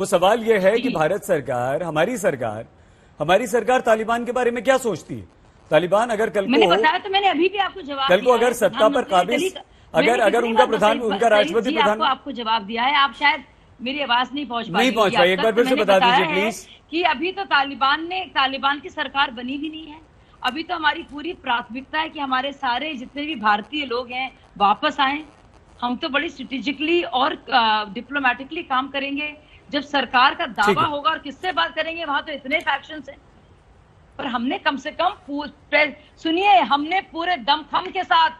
वो सवाल यह है कि भारत सरकार, हमारी सरकार तालिबान के बारे में क्या सोचती है। तालिबान अगर कल मैंने को बताया तो मैंने अभी भी आपको जवाब कल को दिया अगर है, सत्ता पर काबिज, अगर उनका राष्ट्रपति प्रधान आपको जवाब दिया है। आप शायद मेरी आवाज नहीं पहुंच नहीं पहुंच पाई, एक बार फिर से बता दीजिए प्लीज। कि अभी तो तालिबान की सरकार बनी भी नहीं है। अभी तो हमारी पूरी प्राथमिकता है कि हमारे सारे जितने भी भारतीय लोग हैं वापस आए। हम तो बड़ी स्ट्रेटेजिकली और डिप्लोमेटिकली काम करेंगे। जब सरकार का दावा होगा, और किससे बात करेंगे, वहां तो इतने फैक्शंस हैं। पर हमने कम से कम सुनिए, हमने पूरे दमखम के साथ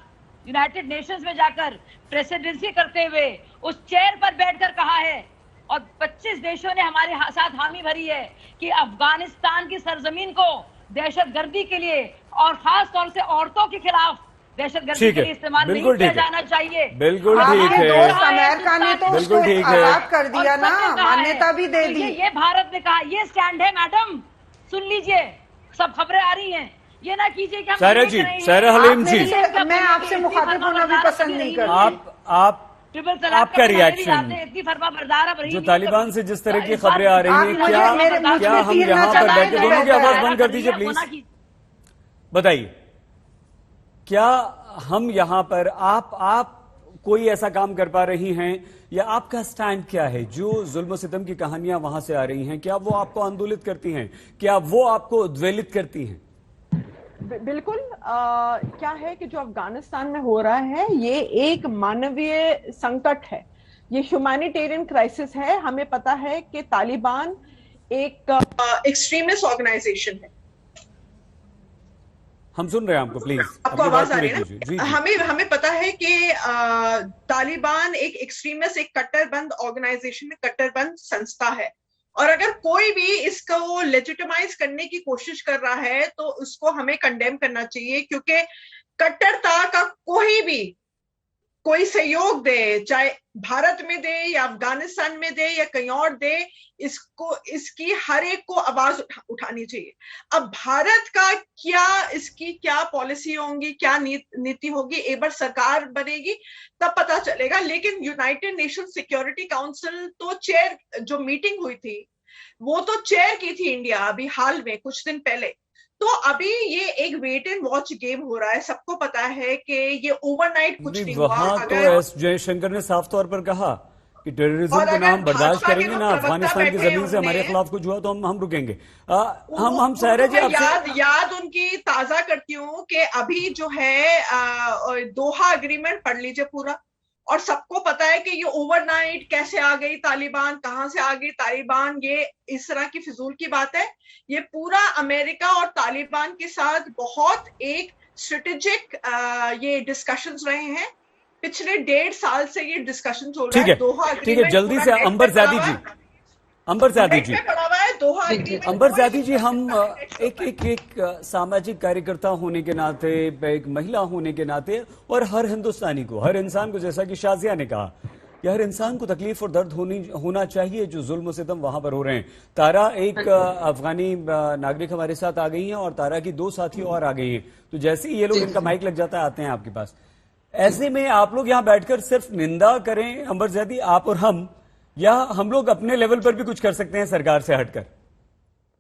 यूनाइटेड नेशंस में जाकर प्रेसिडेंसी करते हुए उस चेयर पर बैठकर कहा है, और 25 देशों ने हमारे साथ हामी भरी है कि अफगानिस्तान की सरजमीन को दहशतगर्दी के लिए और खास तौर से औरतों के खिलाफ दहशतगर्दी के लिए इस्तेमाल नहीं किया जाना चाहिए। बिल्कुल ठीक है। अमेरिका ने तो उसको आजाद कर दिया ना, मान्यता भी दे दी। ये भारत ने कहा, ये स्टैंड है मैडम, सुन लीजिए, सब खबरें आ रही हैं। ये ना कीजिए कि सारा हलीम जी, मैं आपसे मुखातिब होना भी पसंद नहीं करती। आपका रिएक्शन जो तालिबान से जिस तरह की खबरें आ रही हैं, क्या हम यहाँ पर बैठे, दोनों की आवाज बंद कर दीजिए प्लीज। बताइए, क्या हम यहाँ पर आप कोई ऐसा काम कर पा रही हैं, या आपका स्टैंड क्या है? जो जुल्म सितम की कहानियां वहां से आ रही हैं, क्या वो आपको आंदोलित करती हैं? क्या वो आपको उद्वेलित करती हैं? बिल्कुल। क्या है कि जो अफगानिस्तान में हो रहा है, ये एक मानवीय संकट है, ये ह्यूमैनिटेरियन क्राइसिस है। हमें पता है कि तालिबान एक एक्सट्रीमिस्ट ऑर्गेनाइजेशन है। हम सुन रहे हैं आपको, प्लीज आपको आवाज आ रही है ना? हमें पता है कि तालिबान एक एक्सट्रीमिस्ट, एक कट्टरबंद ऑर्गेनाइजेशन, कट्टरबंद संस्था है। और अगर कोई भी इसको लेजिटिमाइज करने की कोशिश कर रहा है तो उसको हमें कंडेम करना चाहिए, क्योंकि कट्टरता का कोई सहयोग दे, चाहे भारत में दे या अफगानिस्तान में दे या कहीं और दे, इसकी हर एक को आवाज उठानी चाहिए। अब भारत का इसकी क्या पॉलिसी होंगी, क्या नीति होगी, एक बार सरकार बनेगी तब पता चलेगा। लेकिन यूनाइटेड नेशन सिक्योरिटी काउंसिल तो चेयर, जो मीटिंग हुई थी वो तो चेयर की थी इंडिया अभी हाल में कुछ दिन पहले। तो अभी ये एक वेट एंड वॉच गेम हो रहा है। सबको पता है कि ये ओवरनाइट कुछ नहीं हुआ। वहां तो एस जयशंकर ने साफ तौर पर कहा कि टेररिज्म के नाम बर्दाश्त करेंगे ना, अफगानिस्तान की जमीन से हमारे खिलाफ कुछ हुआ तो हम रुकेंगे। हम सारा जी आपसे याद उनकी ताजा करती हूँ कि अभी जो है दोहा एग्रीमेंट पढ़ लीजिए पूरा, और सबको पता है कि ये ओवरनाइट कैसे आ गई तालिबान, कहां से आ गई तालिबान, ये इस तरह की फिजूल की बात है। ये पूरा अमेरिका और तालिबान के साथ बहुत एक स्ट्रेटेजिक ये डिस्कशंस रहे हैं। पिछले 1.5 साल से ये डिस्कशंस हो रहा है। दोहा ठीक है, जल्दी से अंबर ज़्यादी जी, हम एक सामाजिक कार्यकर्ता होने के नाते, एक महिला होने के नाते, और हर हिंदुस्तानी को, हर इंसान को, जैसा कि शाजिया ने कहा कि हर इंसान को तकलीफ और दर्द होना चाहिए जो जुल्म सितम वहां पर हो रहे हैं। तारा एक अफगानी नागरिक हमारे साथ आ गई हैं, और तारा की 2 साथी और आ गई हैं। तो जैसे ही ये लोग, इनका माइक लग जाता है, आते हैं आपके पास। ऐसे में आप लोग यहाँ बैठकर सिर्फ निंदा करें अंबर ज़्यादी, आप और हम, या हम लोग अपने लेवल पर भी कुछ कर सकते हैं सरकार से हटकर?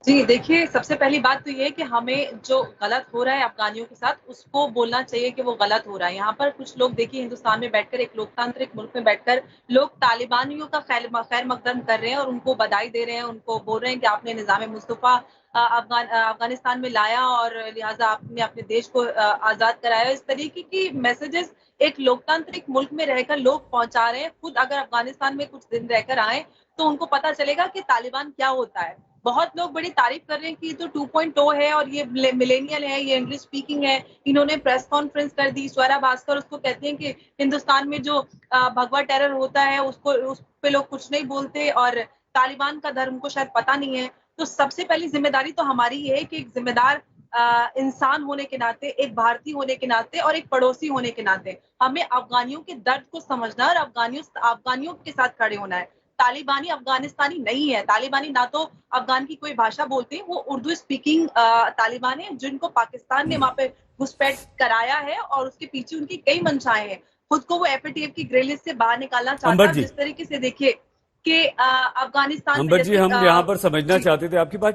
जी देखिए, सबसे पहली बात तो ये है कि हमें जो गलत हो रहा है अफगानियों के साथ, उसको बोलना चाहिए कि वो गलत हो रहा है। यहाँ पर कुछ लोग, देखिए, हिंदुस्तान में बैठकर, एक लोकतांत्रिक मुल्क में बैठकर लोग तालिबानियों का खैर मकदम कर रहे हैं और उनको बधाई दे रहे हैं, उनको बोल रहे हैं कि आपने निज़ाम मुस्तफा अफगानिस्तान में लाया और लिहाजा आपने अपने देश को आज़ाद कराया। इस तरीके की मैसेजेस एक लोकतांत्रिक मुल्क में रहकर लोग पहुंचा रहे हैं। खुद अगर अफगानिस्तान में कुछ दिन रहकर आए तो उनको पता चलेगा कि तालिबान क्या होता है। बहुत लोग बड़ी तारीफ कर रहे हैं कि ये तो 2.0 है और ये मिलेनियल है, ये इंग्लिश स्पीकिंग है। इन्होंने प्रेस कॉन्फ्रेंस कर दी। स्वरा भास्कर उसको कहते हैं कि हिंदुस्तान में जो भगवा टेरर होता है उस पे लोग कुछ नहीं बोलते, और तालिबान का धर्म को शायद पता नहीं है। तो सबसे पहली जिम्मेदारी तो हमारी ये है कि एक जिम्मेदार इंसान होने के नाते, एक भारतीय होने के नाते और एक पड़ोसी होने के नाते हमें अफगानियों के दर्द को समझना और अफगानियों के साथ खड़े होना है। तालिबानी अफगानिस्तानी नहीं है। तालिबानी ना तो अफगान की कोई भाषा बोलते हैं, वो उर्दू स्पीकिंग तालिबान है, जिनको पाकिस्तान ने वहां पे घुसपैठ कराया है और उसके पीछे उनकी कई मंशाएं हैं। खुद को वो एफएटीएफ की ग्रे लिस्ट से बाहर निकालना चाहता है। जिस तरीके से देखिए कि अफगानिस्तान अंबर जी, हम यहाँ पर समझना चाहते थे आपकी बात